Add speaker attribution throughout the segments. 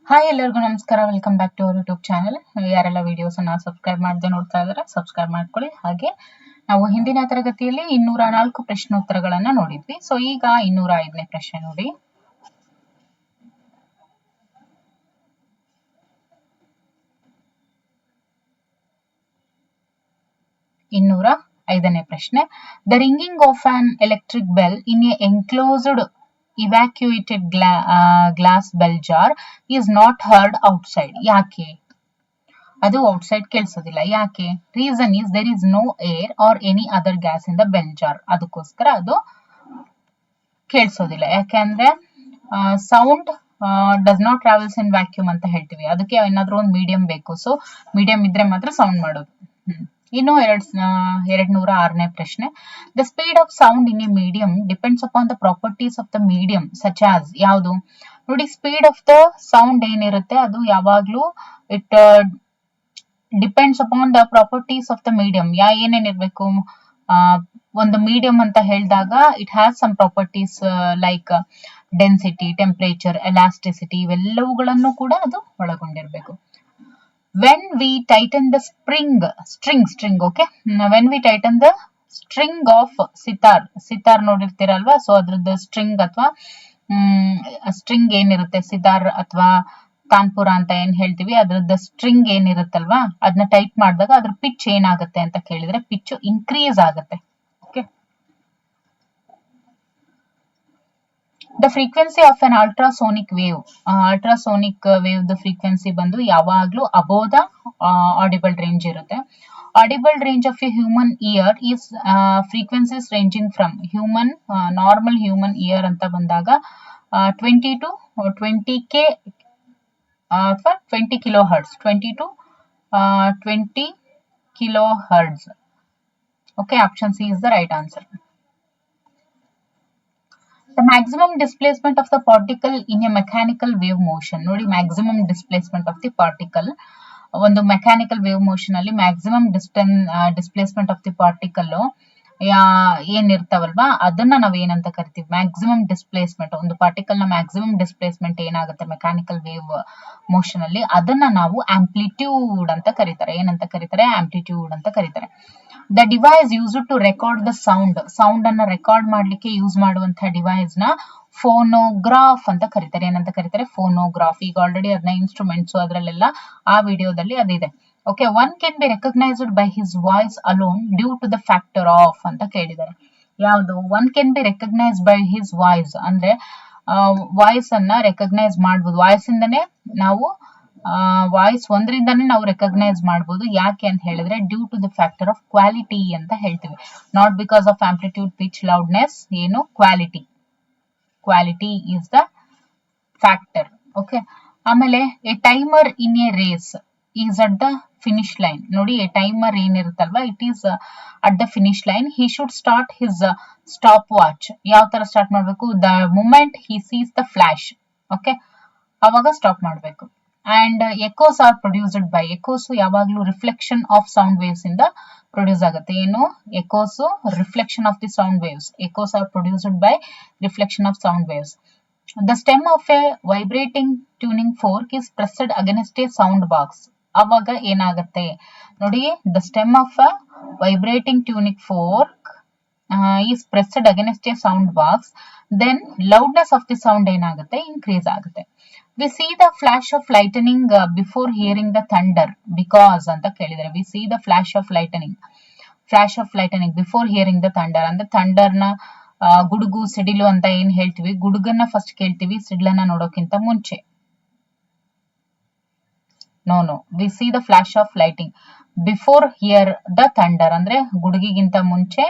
Speaker 1: Hi ಎಲ್ಲರಿಗೂ ನಮಸ್ಕಾರ. Welcome back to our YouTube channel. ಯಾರೆಲ್ಲ ವಿಡಿಯೋಸ್ ಅನ್ನ ಸಬ್ಸ್ಕ್ರೈಬ್ ಮಾಡದೆ ನೋಡ್ತಾ ಇದ್ದಾರೆ ಸಬ್ಸ್ಕ್ರೈಬ್ ಮಾಡ್ಕೊಳ್ಳಿ. ಹಾಗೆ ನಾವು ಹಿಂದಿನ ತರಗತಿಯಲ್ಲಿ 204 ಪ್ರಶ್ನೋತ್ತರಗಳನ್ನ ನೋಡಿದ್ವಿ. ಸೊ ಈಗ 205ನೇ ಪ್ರಶ್ನೆ ನೋಡಿ. 205ನೇ ಪ್ರಶ್ನೆ. The ringing of on electric bell in a enclosed evacuated glass bell jar is not heard outside. ಯಾಕೆ ಅದು ಔಟ್ಸೈಡ್ ಕೇಳಿಸೋದಿಲ್ಲ? ಯಾಕೆ? Reason is there is no air or any other gas in the bell jar. ಅದಕ್ಕೋಸ್ಕರ ಅದು ಕೇಳಿಸೋದಿಲ್ಲ. ಯಾಕೆಂದ್ರೆ sound does not travels in vacuum ಅಂತ ಹೇಳ್ತೀವಿ. ಅದಕ್ಕೆ ಏನಾದ್ರೂ ಒಂದು ಮೀಡಿಯಂ ಬೇಕು. ಸೊ ಮೀಡಿಯಂ ಇದ್ರೆ ಮಾತ್ರ ಸೌಂಡ್ ಮಾಡೋದು. ಇನ್ನು 206ನೇ ಪ್ರಶ್ನೆ. The speed of sound in a medium depends upon the properties of the medium such as. ಯಾವುದು ನೋಡಿ? ಸ್ಪೀಡ್ ಆಫ್ ದ ಸೌಂಡ್ ಏನಿರುತ್ತೆ ಅದು ಯಾವಾಗ್ಲೂ it depends upon the properties of the medium. ಏನೇನಿರ್ಬೇಕು? ಒಂದು ಮೀಡಿಯಂ ಅಂತ ಹೇಳಿದಾಗ it has some properties like density, temperature, elasticity, ಇವೆಲ್ಲವುಗಳನ್ನು ಕೂಡ ಅದು ಒಳಗೊಂಡಿರ್ಬೇಕು. When we tighten the string, okay? When we tighten the string of sitar ನೋಡಿರ್ತೀರಲ್ವಾ? ಸೊ ಅದ್ರದ್ದು ಸ್ಟ್ರಿಂಗ್ ಅಥವಾ ಸ್ಟ್ರಿಂಗ್ ಏನಿರುತ್ತೆ, ಸಿತಾರ್ ಅಥವಾ ತಾನ್ಪುರ ಅಂತ ಏನ್ ಹೇಳ್ತೀವಿ, ಅದ್ರದ್ದು ಸ್ಟ್ರಿಂಗ್ ಏನಿರುತ್ತಲ್ವಾ ಅದನ್ನ ಟೈಟ್ ಮಾಡಿದಾಗ ಅದ್ರ ಪಿಚ್ ಏನಾಗುತ್ತೆ ಅಂತ ಕೇಳಿದ್ರೆ ಪಿಚ್ ಇನ್ಕ್ರೀಸ್ ಆಗುತ್ತೆ. Okay. The frequency of an ultrasonic wave. Ultrasonic wave the frequency ಬಂದು ಯಾವಾಗ್ಲೂ ಅಬೋವ್ ದ ಆಡಿಬಲ್ ರೇಂಜ್ ಇರುತ್ತೆ. Audible range of a human ear is frequencies ranging from human normal human ear ಅಂತ ಬಂದಾಗ 20 to 20k ಅಥವಾ 20 kilo hertz, 20 to 20 kilo hertz. Okay, option C is the right answer. The maximum displacement of the particle in a mechanical wave motion. ನೋಡಿ, maximum displacement of the particle. ಒಂದು mechanical wave motion ಅಲ್ಲಿ maximum displacement of the particle ಏನಿರ್ತಾವಲ್ವಾ ಅದನ್ನ ನಾವ್ ಏನಂತ ಕರಿತೀವಿ? Maximum displacement. ಒಂದು particle ನ ಮ್ಯಾಕ್ಸಿಮಮ್ ಡಿಸ್ಪ್ಲೇಸ್ಮೆಂಟ್ ಏನಾಗುತ್ತೆ ಮೆಕ್ಯಾನಿಕಲ್ ವೇವ್ ಮೋಷನ್ ಅಲ್ಲಿ, ಅದನ್ನ ನಾವು ಆಂಪ್ಲಿಟ್ಯೂಡ್ ಅಂತ ಕರೀತಾರೆ. ಏನಂತ ಕರೀತಾರೆ? ಆಂಪ್ಲಿಟ್ಯೂಡ್ ಅಂತ ಕರೀತಾರೆ. The device use to record the sound ಅನ್ನ ರೆಕಾರ್ಡ್ ಮಾಡ್ಲಿಕ್ಕೆ ಯೂಸ್ ಮಾಡುವಂತಹ ಡಿವೈಸ್ ನ ಫೋನೋಗ್ರಾಫ್ ಅಂತ ಕರೀತಾರೆ. ಏನಂತ ಕರೀತಾರೆ? ಫೋನೋಗ್ರಾಫ್. ಈಗ ಆಲ್ರೆಡಿ ಅದನ್ನ ಇನ್ಸ್ಟ್ರೂಮೆಂಟ್ಸ್ ಅದರಲ್ಲೆಲ್ಲ ಆ ವಿಡಿಯೋದಲ್ಲಿ ಅದಿದೆ. Okay. One can be recognised by his voice alone due to the factor of ಅಂತ ಕೇಳಿದ್ದಾರೆ. ಯಾವುದು? One can be recognise by his voice ಅಂದ್ರೆ ವಾಯ್ಸ್ ಅನ್ನ ರೆಕಗ್ನೈಸ್ ಮಾಡ್ಬೋದು. ವಾಯ್ಸ್ ಇಂದನೇ ನಾವು ವಾಯ್ಸ್ ಒಂದರಿಂದಾನೇ ನಾವು ರೆಕಗ್ನೈಸ್ ಮಾಡ್ಬೋದು. ಯಾಕೆ ಅಂತ ಹೇಳಿದ್ರೆ due to the factor of quality ಅಂತ ಹೇಳ್ತೀವಿ. Not because of amplitude, pitch, loudness. ಏನು? Quality. Quality is the factor. Okay. ಆಮೇಲೆ a timer in A race is at the finish line. ನೋಡಿ, ಎ ಟೈಮರ್ ಏನಿರುತ್ತಲ್ವಾ it is at the finish line. He should start his stopwatch. ಯಾವ ತರ start ಮಾಡ್ಬೇಕು? The moment he sees the flash. Okay, ಅವಾಗ stop ಮಾಡ್ಬೇಕು. And echoes are produced by. Echoes ಯಾವಾಗ್ಲೂ reflection of sound waves ಇಂದ produce ಆಗುತ್ತೆ. ಏನು? Echoes reflection of the sound waves. Echoes are produced by reflection of sound waves. The stem of a vibrating tuning fork is pressed against a sound box. ಅವಾಗ ಏನಾಗುತ್ತೆ ನೋಡಿ? The stem of a vibrating tuning fork is pressed against a sound box. Then loudness of the sound ಏನಾಗುತ್ತೆ? Increase ಆಗುತ್ತೆ. We see the flash of lightning before hearing the thunder because ಅಂತ ಕೇಳಿದರೆ we see the flash of lightning before hearing the thunder ಅಂದ್ರೆ ಥಂಡರ್ನ ಗುಡುಗು, ಸಿಡಿಲು ಅಂತ ಏನ್ ಹೇಳ್ತೀವಿ, ಗುಡುಗನ್ನ ಫಸ್ಟ್ ಕೇಳ್ತೀವಿ ಸಿಡ್ಲನ್ನ ನೋಡೋಕ್ಕಿಂತ ಮುಂಚೆ. No we see the flash of lighting before hear the thunder ಅಂದ್ರೆ ಗುಡುಗಿಗಿಂತ ಮುಂಚೆ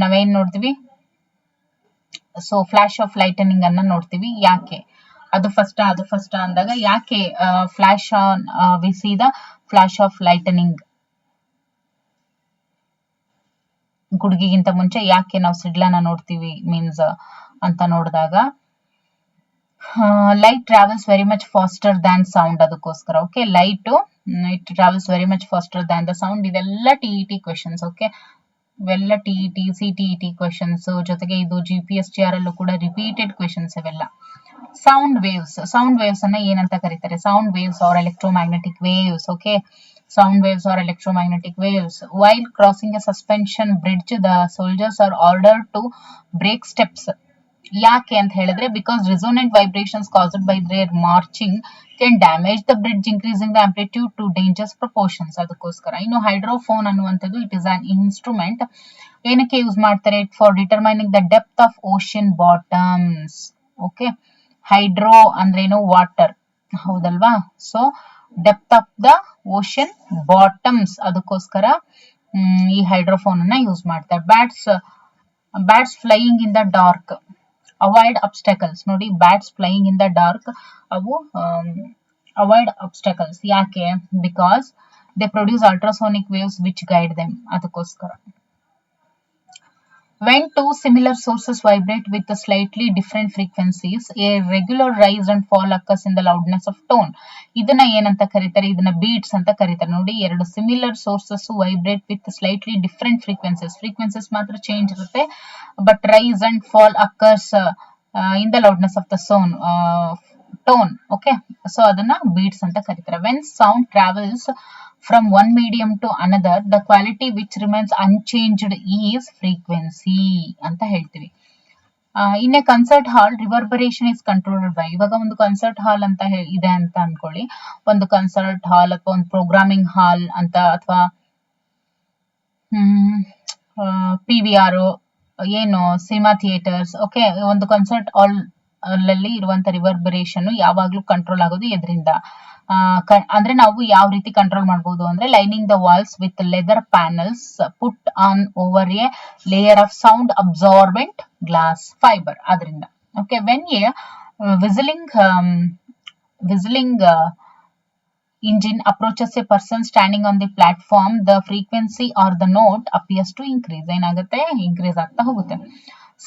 Speaker 1: ನಾವೇನ್ ನೋಡ್ತೀವಿ? ಸೊ ಫ್ಲಾಶ್ ಆಫ್ ಲೈಟನಿಂಗ್ ಅನ್ನ ನೋಡ್ತೀವಿ. ಯಾಕೆ? ಅದು ಫಸ್ಟ್ ಅಂದಾಗ ಯಾಕೆ flash on we see the flash of lightning ಗುಡುಗಿಗಿಂತ ಮುಂಚೆ ಯಾಕೆ ನಾವು ಸಿಡ್ಲನ್ನ ನೋಡ್ತೀವಿ ಮೀನ್ಸ್ ಅಂತ ನೋಡಿದಾಗ light travels very much faster than sound. ಅದಕ್ಕೋಸ್ಕರ. Okay, light it travels very much faster than the sound. ಇದೆಲ್ಲ ಟಿಇಟಿ ಕ್ವೆಶನ್ಸ್. ಓಕೆ, ಇವೆಲ್ಲ ಟಿಇಟಿ, ಸಿಟಿಇಟಿ ಕ್ವೆಶನ್ಸ್ ಜೊತೆಗೆ ಇದು GPSTR ಅಲ್ಲೂ ಕೂಡ ರಿಪೀಟೆಡ್ ಕ್ವೆಶನ್ಸ್ ಇವೆಲ್ಲ. ಸೌಂಡ್ ವೇವ್ಸ್ ಅನ್ನ ಏನಂತ ಕರೀತಾರೆ? Sound waves are electromagnetic waves. Okay, sound waves or electromagnetic waves. While crossing a suspension bridge, the soldiers are ordered to break steps. ಯಾಕೆ ಅಂತ ಹೇಳಿದ್ರೆ, because resonant vibrations caused by their marching can damage the bridge, increasing the amplitude to dangerous proportions. ಅದಕ್ಕೋಸ್ಕರ. ಇನ್ನು hydrophone ಅನ್ನುವಂಥದ್ದು it is an instrument. ಏನಕ್ಕೆ use ಮಾಡ್ತಾರೆ? For determining the depth of ocean bottoms. Okay, hydro ಅಂದ್ರೇನು? Water, ಹೌದಲ್ವಾ? So depth of the ocean bottoms, ಅದಕ್ಕೋಸ್ಕರ ಈ hydrophone ಅನ್ನ ಯೂಸ್ ಮಾಡ್ತಾರೆ. Bats flying in the dark avoid obstacles. ನೋಡಿ, bats flying in the dark, ಅವು avoid obstacles. ಯಾಕೆ? Because they produce ultrasonic waves which guide them, ಅದಕ್ಕೋಸ್ಕರ. When two similar sources vibrate with slightly different frequencies, a regular rise and fall occurs in the loudness of tone. ಇದನ್ನ ಏನಂತ ಕರೀತಾರೆ? ಇದನ್ನ beats ಅಂತ ಕರೀತಾರೆ. ನೋಡಿ, ಎರಡು similar sources vibrate with slightly different frequencies ಮಾತ್ರ ಚೇಂಜ್ ಇರುತ್ತೆ, but rise and fall occurs in the loudness of the tone. Okay, so ಅದನ್ನ ಬೀಟ್ಸ್ ಅಂತ ಕರೀತಾರೆ. When sound travels from one medium to another, the quality which remains unchanged is frequency ಅಂತ ಹೇಳ್ತೀವಿ. In a concert hall, reverberation is controlled by. ಇವಾಗ ಒಂದು concert ಹಾಲ್ ಅಂತ ಇದೆ ಅಂತ ಅನ್ಕೊಳ್ಳಿ. ಒಂದು ಕನ್ಸರ್ಟ್ ಹಾಲ್ ಅಥವಾ ಒಂದು ಪ್ರೋಗ್ರಾಮಿಂಗ್ ಹಾಲ್ ಅಂತ, ಅಥವಾ PVR, ಏನು ಸಿನಿಮಾ ಥಿಯೇಟರ್ಸ್. ಓಕೆ, ಒಂದು ಕನ್ಸರ್ಟ್ ಹಾಲ್ ಅಲ್ಲಿ ಇರುವಂತ ರಿವರ್ಬರೇಷನ್ ಯಾವಾಗ್ಲೂ ಕಂಟ್ರೋಲ್ ಆಗೋದು ಎದ್ರಿಂದ? ಅಂದ್ರೆ ನಾವು ಯಾವ ರೀತಿ ಕಂಟ್ರೋಲ್ ಮಾಡಬಹುದು ಅಂದ್ರೆ, lining the walls with leather panels put on over a layer of sound absorbent glass fibre. ಅದರಿಂದ. Okay, when a whistling engine approaches a person standing on the platform, the frequency or the note appears to increase. ಏನಾಗುತ್ತೆ? Increase ಆಗ್ತಾ ಹೋಗುತ್ತೆ.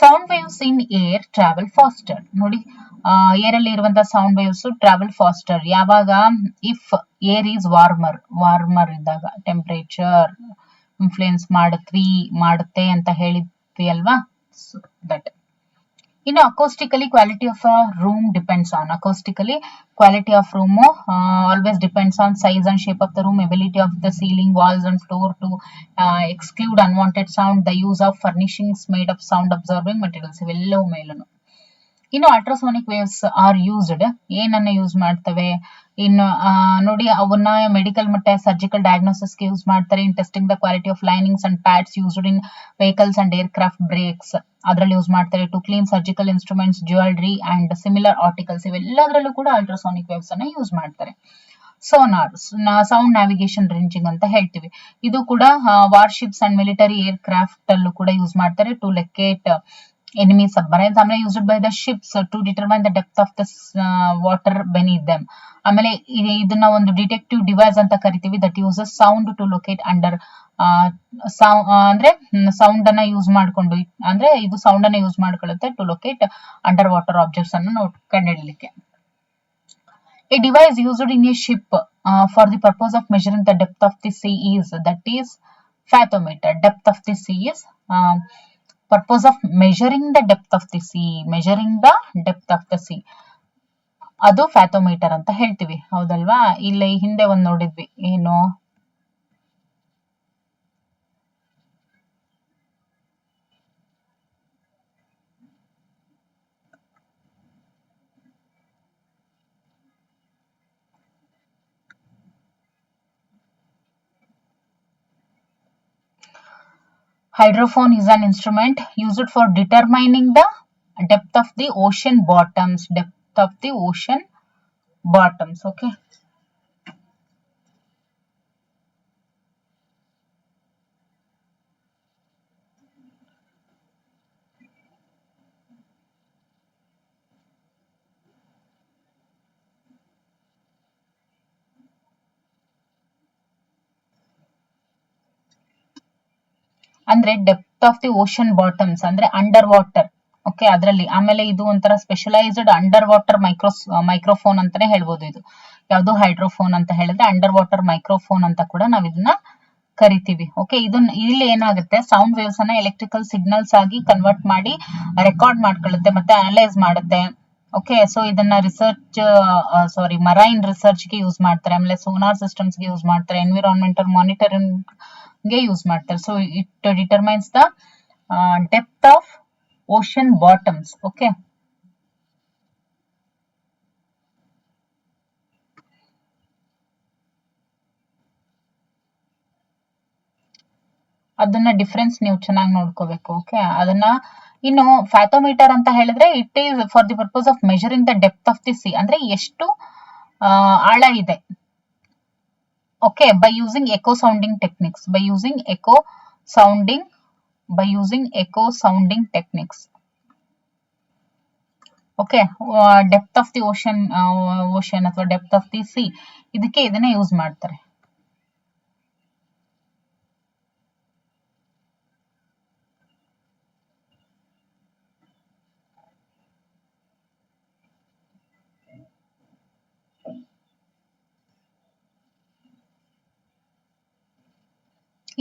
Speaker 1: Sound waves in air travel faster. ನೋಡಿ, air ಅಲ್ಲಿ ಇರುವಂತಹ sound waves travel faster ಯಾವಾಗ? If air is warmer ಇದ್ದಾಗ. Temperature influence ಮಾಡುತ್ತೆ ಅಂತ ಹೇಳಿದ್ವಿ ಅಲ್ವಾ? ದಟ್. ಇನ್ನು acoustically quality of a room depends on. Acoustically quality of room always depends on size and shape of the room, ability of the ceiling, walls and floor to exclude unwanted sound, the use of ಫರ್ನಿಶಿಂಗ್ಸ್ made of sound absorbing materials. ಇವೆಲ್ಲವೂ ಮೇಲೂ. ಇನ್ನು ultrasonic waves are used. ಏನನ್ನ use ಮಾಡ್ತವೆ? ಇನ್ನು ನೋಡಿ, ಅವನ್ನ medical ಮತ್ತೆ surgical ಡಯಾಗ್ನೋಸಿಸ್ಗೆ ಯೂಸ್ ಮಾಡ್ತಾರೆ. In testing the quality of linings and pads used in vehicles and aircraft brakes, ಅದ್ರಲ್ಲಿ ಯೂಸ್ ಮಾಡ್ತಾರೆ. To clean surgical instruments, jewellery and similar articles, ಇವೆಲ್ಲದರಲ್ಲೂ ಕೂಡ ಅಲ್ಟ್ರಾಸೋನಿಕ್ ವೇವ್ಸ್ ಅನ್ನ ಯೂಸ್ ಮಾಡ್ತಾರೆ. ಸೋನಾರ್, ಸೌಂಡ್ ನ್ಯಾವಿಗೇಷನ್ ರೇಂಜಿಂಗ್ ಅಂತ ಹೇಳ್ತೀವಿ. ಇದು ಕೂಡ ವಾರ್ಶಿಪ್ಸ್ ಅಂಡ್ ಮಿಲಿಟರಿ ಏರ್ಕ್ರಾಫ್ಟ್ ಅಲ್ಲೂ ಕೂಡ ಯೂಸ್ ಮಾಡ್ತಾರೆ. To locate enemy submarines. ಆಮೇಲೆ used by the ships to determine the depth of the water beneath them. ಆಮೇಲೆ ಇದನ್ನ ಒಂದು ಡಿಟೆಕ್ಟಿವ್ ಡಿವೈಸ್ ಅಂತ ಕರಿತೀವಿ, that uses sound to locate under. ಅಂದ್ರೆ ಸೌಂಡ್ ಅನ್ನ ಯೂಸ್ ಮಾಡ್ಕೊಂಡು, ಅಂದ್ರೆ ಇದು ಸೌಂಡ್ ಅನ್ನ ಯೂಸ್ ಮಾಡ್ಕೊಳ್ಳುತ್ತೆ to locate under water objects ಅನ್ನು ಕಂಡುಹಿಡಿಯಲಿಕ್ಕೆ. A device used in a ship for the purpose of measuring the depth of the sea is, that is fathometer. Depth of the sea is purpose of measuring the depth of the sea. ಅದು ಫ್ಯಾಥೋಮೀಟರ್ ಅಂತ ಹೇಳ್ತೀವಿ, ಹೌದಲ್ವಾ? ಇಲ್ಲಿ ಹಿಂದೆ ಒಂದ್ ನೋಡಿದ್ವಿ, ಏನು hydrophone is an instrument used for determining the depth of the ocean bottoms. Okay. ಅಂದ್ರೆ depth of the ocean bottoms ಅಂದ್ರೆ ಅಂಡರ್ ವಾಟರ್. ಓಕೆ, ಅದರಲ್ಲಿ. ಆಮೇಲೆ ಇದು ಒಂಥರ ಸ್ಪೆಷಲೈಸ್ಡ್ ಅಂಡರ್ ವಾಟರ್ ಮೈಕ್ರೋಫೋನ್ ಅಂತಾನೆ ಹೇಳ್ಬೋದು. ಇದು ಯಾವುದು ಹೈಡ್ರೋಫೋನ್ ಅಂತ ಹೇಳಿದ್ರೆ ಅಂಡರ್ ವಾಟರ್ ಮೈಕ್ರೋಫೋನ್ ಅಂತ ಕೂಡ ನಾವ್ ಇದನ್ನ ಕರಿತೀವಿ. ಓಕೆ, ಇದನ್ನ ಇಲ್ಲಿ ಏನಾಗುತ್ತೆ, ಸೌಂಡ್ ವೇವ್ಸ್ ಅನ್ನ ಎಲೆಕ್ಟ್ರಿಕಲ್ ಸಿಗ್ನಲ್ಸ್ ಆಗಿ ಕನ್ವರ್ಟ್ ಮಾಡಿ ರೆಕಾರ್ಡ್ ಮಾಡ್ಕೊಳ್ಳುತ್ತೆ, ಮತ್ತೆ ಅನಲೈಸ್ ಮಾಡುತ್ತೆ. ಓಕೆ, ಸೊ ಇದನ್ನ ರಿಸರ್ಚ್ ಮರೈನ್ ರಿಸರ್ಚ್ಗೆ ಯೂಸ್ ಮಾಡ್ತಾರೆ, ಆಮೇಲೆ ಸೋನಾರ್ ಸಿಸ್ಟಮ್ಸ್ಗೆ ಯೂಸ್ ಮಾಡ್ತಾರೆ, ಎನ್ವಿರಾನ್ಮೆಂಟಲ್ ಮಾನಿಟರಿಂಗ್ಗೆ ಯೂಸ್ ಮಾಡ್ತಾರೆ. So it determines the depth of ocean bottoms. Okay, ಅದನ್ನ ಡಿಫ್ರೆನ್ಸ್ ನೀವು ಚೆನ್ನಾಗಿ ನೋಡ್ಕೋಬೇಕು. ಓಕೆ, ಅದನ್ನ ಇನ್ನು ಫ್ಯಾಥೋಮೀಟರ್ ಅಂತ ಹೇಳಿದ್ರೆ it is for the purpose of measuring the depth of the C, ಅಂದ್ರೆ ಎಷ್ಟು ಆಳ ಇದೆ. Okay, by using echo sounding techniques, by using echo sounding techniques. Okay, depth of the ocean ಅಥವಾ ಡೆಪ್ತ್ ಆಫ್ ದಿ ಸಿ, ಇದಕ್ಕೆ ಇದನ್ನ use ಮಾಡ್ತಾರೆ.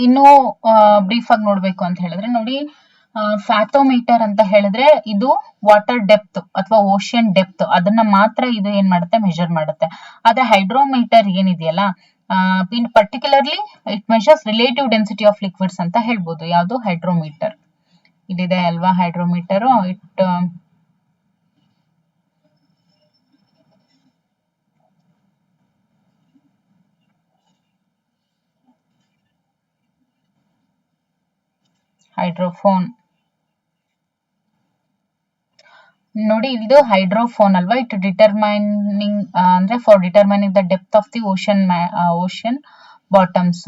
Speaker 1: ಇನ್ನು brief ಆಗಿ ನೋಡ್ಬೇಕು ಅಂತ ಹೇಳಿದ್ರೆ ನೋಡಿ, ಫ್ಯಾಥೋಮೀಟರ್ ಅಂತ ಹೇಳಿದ್ರೆ ಇದು ವಾಟರ್ ಡೆಪ್ತ್ ಅಥವಾ ಓಷನ್ ಡೆಪ್ತ್, ಅದನ್ನ ಮಾತ್ರ ಇದು ಏನ್ ಮಾಡುತ್ತೆ, ಮೆಜರ್ ಮಾಡುತ್ತೆ. ಆದ್ರೆ ಹೈಡ್ರೋಮೀಟರ್ ಏನಿದೆಯಲ್ಲ, in particularly it measures relative density of liquids ಅಂತ ಹೇಳ್ಬೋದು. ಯಾವುದು? ಹೈಡ್ರೋಮೀಟರ್. ಇಲ್ಲಿದೆ ಅಲ್ವಾ ಹೈಡ್ರೋಮೀಟರ್. ಹೈಡ್ರೋಫೋನ್ ನೋಡಿ, ಇದು ಹೈಡ್ರೋಫೋನ್ ಅಲ್ವಾ. ಇಟ್ ಡಿಟರ್ಮೈನಿಂಗ್ ಅಂದ್ರೆ for determining the depth of the ocean bottoms.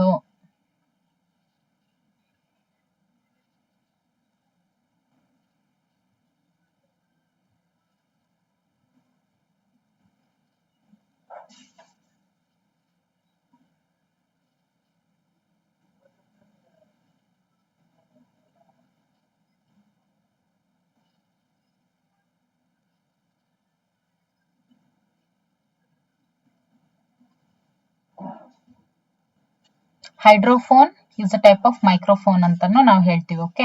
Speaker 1: Hydrophone is a type of microphone ಅಂತಾನು ನಾವು ಹೇಳ್ತೀವಿ. ಓಕೆ,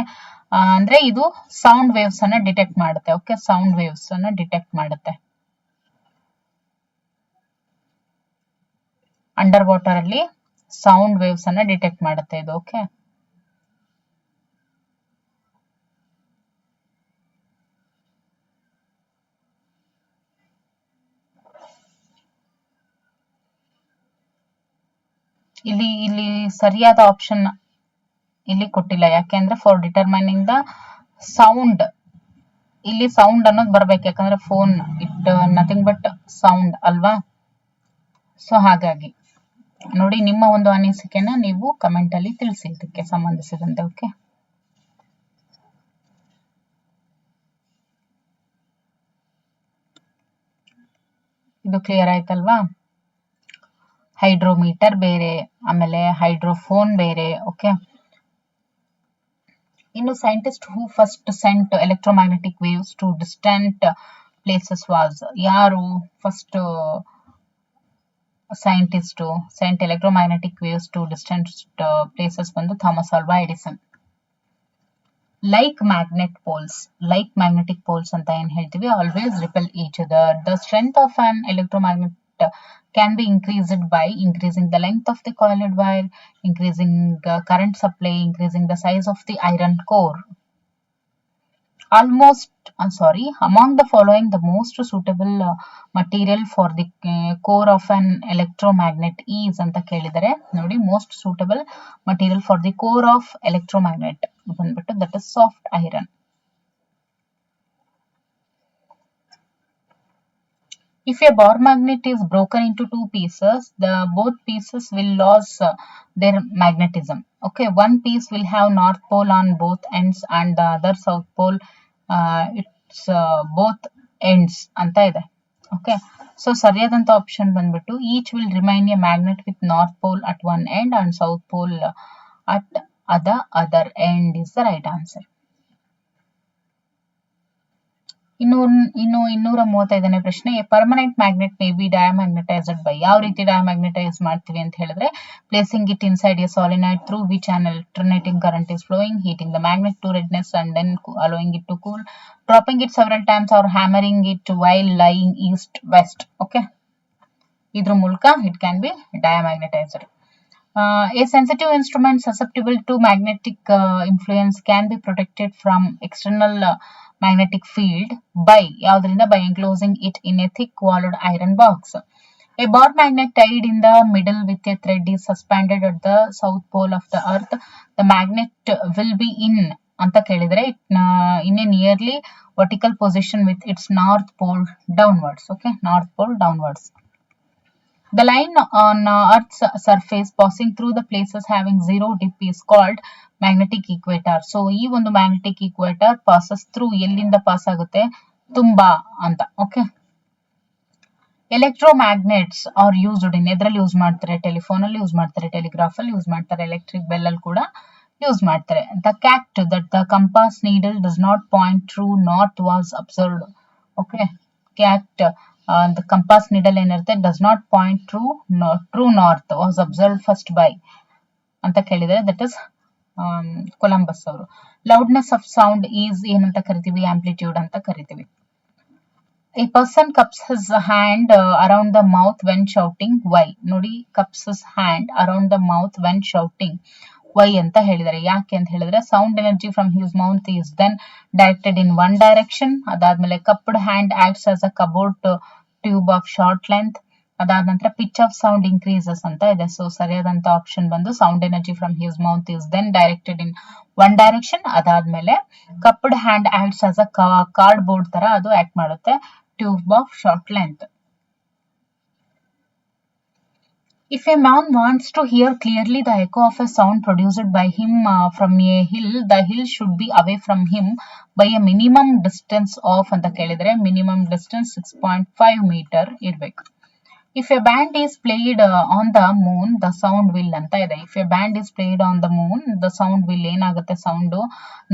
Speaker 1: ಅಂದ್ರೆ ಇದು ಸೌಂಡ್ ವೇವ್ಸ್ ಅನ್ನ ಡಿಟೆಕ್ಟ್ ಮಾಡುತ್ತೆ. ಓಕೆ, ಸೌಂಡ್ ವೇವ್ಸ್ ಅನ್ನ ಡಿಟೆಕ್ಟ್ ಮಾಡುತ್ತೆ. ಅಂಡರ್ ವಾಟರ್ ಅಲ್ಲಿ ಸೌಂಡ್ ವೇವ್ಸ್ ಅನ್ನ ಡಿಟೆಕ್ಟ್ ಮಾಡುತ್ತೆ ಇದು. ಓಕೆ, ಇಲ್ಲಿ ಸರಿಯಾದ ಆಪ್ಷನ್ ಇಲ್ಲಿ ಕೊಟ್ಟಿಲ್ಲ. ಯಾಕೆಂದ್ರೆ ಫಾರ್ ಡಿಟರ್ಮೈನಿಂಗ್ ದ ಸೌಂಡ್, ಇಲ್ಲಿ ಸೌಂಡ್ ಅನ್ನೋದು ಬರ್ಬೇಕು. ಯಾಕಂದ್ರೆ phone it nothing but sound ಅಲ್ವಾ. ಸೊ ಹಾಗಾಗಿ ನೋಡಿ, ನಿಮ್ಮ ಒಂದು ಅನಿಸಿಕೆನ ನೀವು ಕಮೆಂಟ್ ಅಲ್ಲಿ ತಿಳಿಸಿ ಇದಕ್ಕೆ ಸಂಬಂಧಿಸಿದಂತೆ. ಓಕೆ, ಇದು ಕ್ಲಿಯರ್ ಆಯ್ತಲ್ವಾ? ಹೈಡ್ರೋಮೀಟರ್ ಬೇರೆ, ಆಮೇಲೆ ಹೈಡ್ರೋಫೋನ್ ಬೇರೆ. ಓಕೆ, ಇನ್ನು scientist who first sent electromagnetic waves to distant places was, ಯಾರು first scientist sent electromagnetic waves to distant places ಬಂದು Thomas Alva Edison. Like magnetic poles ಅಂತ ಏನ್ ಹೇಳ್ತೀವಿ, always repel each other. The strength of an electromagnet can be increased by increasing the length of the coiled wire, increasing current supply, increasing the size of the iron core. Among the following, the most suitable material for the core of an electromagnet is anta kelidare. Nodi, most suitable material for the core of electromagnet ಬಂದ್ಬಿಟ್ಟು that is soft iron. If a bar magnet is broken into two pieces, both pieces will lose their magnetism. Okay, one piece will have north pole on both ends and the other south pole. It's both ends anta ide. Okay, so ಸರಿಯಾದಂತ option ಬಂದ್ಬಿಟ್ಟು each will remain a magnet with north pole at one end and south pole at the other end is the right answer. ಇನ್ನು 235ನೇ ಪ್ರಶ್ನೆ, a permanent magnet may be demagnetised by. ಯಾವ ರೀತಿ demagnetise ಮಾಡ್ತೀವಿ ಅಂತ ಹೇಳಿದ್ರೆ, placing it inside a solenoid through which an alternating current is flowing, heating the magnet to redness and then allowing it to cool, dropping it several times or hammering it while lying east west. Okay, ಇದ್ರ ಮೂಲಕ it can be diamagnetized. A sensitive instrument susceptible to magnetic influence can be protected from external magnetic field by ಯಾವ್ದ್ರಿಂದ, by enclosing it in a thick walled iron box. A bar magnet tied in the middle with a thread is suspended at the south pole of the earth. The magnet will be ಅಂತ ಕೇಳಿದ್ರೆ in a nearly vertical position with its north pole downwards. Okay, north pole downwards. The line on Earth's surface passing through the places having zero dip is called magnetic equator. So ಈ ಒಂದು magnetic equator passes through ಎಲ್ಲಿಂದ pass ಆಗುತ್ತೆ, ತುಂಬಾ ಅಂತ. Okay, electromagnets are used in, ಎದ್ರಲ್ಲಿ use ಮಾಡ್ತಾರೆ, telephone ಅಲ್ಲಿ use ಮಾಡ್ತಾರೆ, ಟೆಲಿಗ್ರಾಫ್ ಅಲ್ಲಿ ಯೂಸ್ ಮಾಡ್ತಾರೆ, ಎಲೆಕ್ಟ್ರಿಕ್ ಬೆಲ್ ಅಲ್ಲಿ ಕೂಡ ಯೂಸ್ ಮಾಡ್ತಾರೆ. The fact that the compass needle does not point true north was observed. Okay, fact the compass needle ಏನಿರುತ್ತೆ does not point true north was observed first by ಅಂತ ಕೇಳಿದರೆ, that is Columbus ಅವರು. Loudness of sound is ಏನಂತ ಕರಿತೀವಿ, amplitude ಅಂತ ಕರಿತೀವಿ. A person cups his hand around the mouth when shouting. Why? ನೋಡಿ, cups his hand around the mouth when shouting. Why ಅಂತ ಹೇಳಿದರೆ, ಯಾಕೆ ಅಂತ ಹೇಳಿದ್ರೆ, sound energy from his mouth is then directed in one direction. ಅದಾದ್ಮೇಲೆ cupped hand acts as a cupboard tube of short length. ಅದಾದ ನಂತರ pitch of sound increases ಅಂತ ಇದೆ. ಸೊ ಸರಿಯಾದಂತ ಆಪ್ಷನ್ ಬಂದು sound energy from his mouth is then directed in one direction. ಅದಾದ್ಮೇಲೆ cupped hand acts as a cardboard ತರ ಅದು act ಮಾಡುತ್ತೆ, tube of short length. If a man wants to hear clearly the echo of a sound produced by him from a hill, the hill should be away from him by a minimum distance of ಅಂತ ಕೇಳಿದ್ರೆ minimum distance 6.5 meter ಇರಬೇಕು. If a band is played on the moon, the sound will ಅಂತ ಇದೆ. If a band is played on the moon, the sound will ಏನಾಗುತ್ತೆ, sound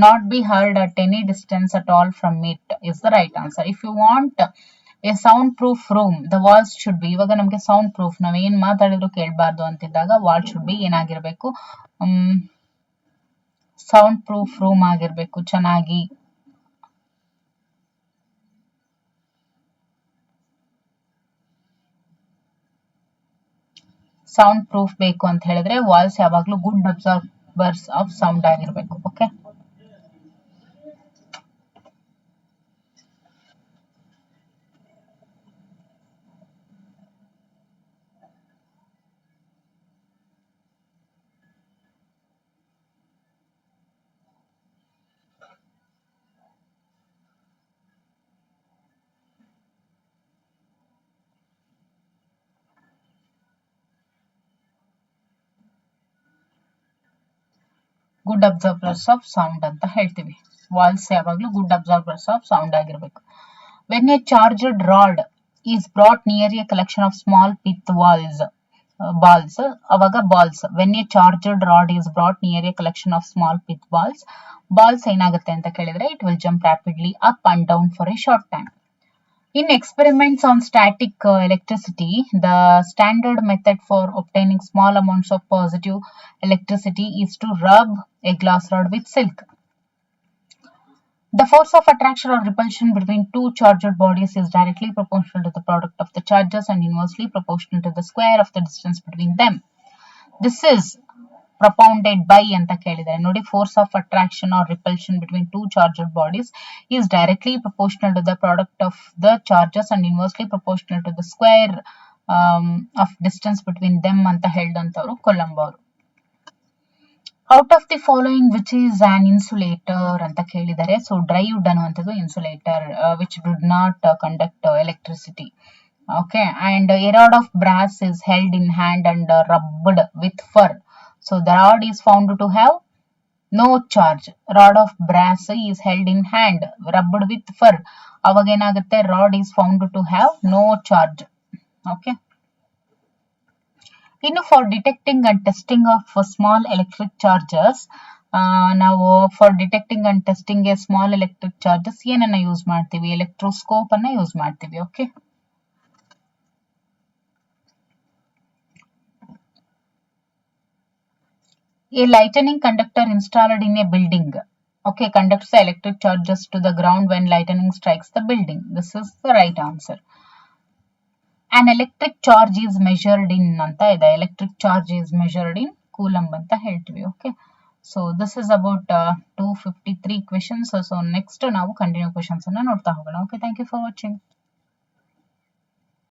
Speaker 1: not be heard at any distance at all from it is the right answer. If you want a sound proof room, the walls should be, ಇವಾಗ ನಮಗೆ sound proof ನಾವ್ ಏನ್ ಮಾತಾಡಿದ್ರು ಕೇಳಬಾರ್ದು ಅಂತಿದ್ದಾಗ wall should be ಏನಾಗಿರ್ಬೇಕು, sound proof room ಆಗಿರ್ಬೇಕು. ಚೆನ್ನಾಗಿ ಸೌಂಡ್ ಪ್ರೂಫ್ ಬೇಕು ಅಂತ ಹೇಳಿದ್ರೆ ವಾಲ್ಸ್ ಯಾವಾಗ್ಲೂ ಗುಡ್ ಅಬ್ಸಾರ್ಬರ್ಸ್ ಆಫ್ ಸೌಂಡ್ ಆಗಿರ್ಬೇಕು. Okay, good absorbers of sound ಅಂತ ಹೇಳ್ತೀವಿ. ವಾಲ್ಸ್ ಯಾವಾಗ್ಲೂ ಗುಡ್ ಅಬ್ಸರ್ಬರ್ಸ್ ಆಫ್ ಸೌಂಡ್ ಆಗಿರ್ಬೇಕು. When a charged rod is brought near a collection of small pith balls, ಅವಾಗ balls. When a charged rod is brought near a collection of small pith balls ಏನಾಗುತ್ತೆ ಅಂತ ಕೇಳಿದ್ರೆ, it will jump rapidly up and down for a short time. In experiments on static electricity, the standard method for obtaining small amounts of positive electricity is to rub a glass rod with silk. The force of attraction or repulsion between two charged bodies is directly proportional to the product of the charges and inversely proportional to the square of the distance between them. This is propounded by ಅಂತ ಕೇಳಿದ್ದಾರೆ. ನೋಡಿ, force of attraction or repulsion between two charged bodies is directly proportional to the product of the charges and inversely proportional to the square of distance between them ಅಂತ ಹೇಳಿದಂತವರು Coulomb ಅವರು. Out of the following which is an insulator ಅಂತ ಕೇಳಿದ್ದಾರೆ. So dry wood ಅನ್ನುವಂಥದ್ದು insulator which does not conduct electricity. Okay, and a rod of brass is held in hand and rubbed with fur. So the rod is found to have no charge. Rod of brass is held in hand, rubbed with fur. ಅವಾಗ ಏನಾಗುತ್ತೆ, rod is found to have no charge. Okay. ಇನ್ನು for detecting and testing of small electric charges, ನಾವು for detecting and testing A small electric charges ಏನನ್ನ use ಮಾಡ್ತೀವಿ? Electroscope ಅನ್ನ use ಮಾಡ್ತೀವಿ. Okay, a lightning conductor installed in a building, okay, conducts the electric charges to the ground when lightning strikes the building. This is the right answer. An electric charge is measured in ಅಂತ ಇದೆ. electric charge is measured in coulomb ಅಂತ ಹೇಳ್ತೀವಿ. Okay, so this is about 253 questions. So next ನಾವು continue questions ಅನ್ನ ನೋಡ್ತಾ ಹೋಗೋಣ. Okay, thank you for watching.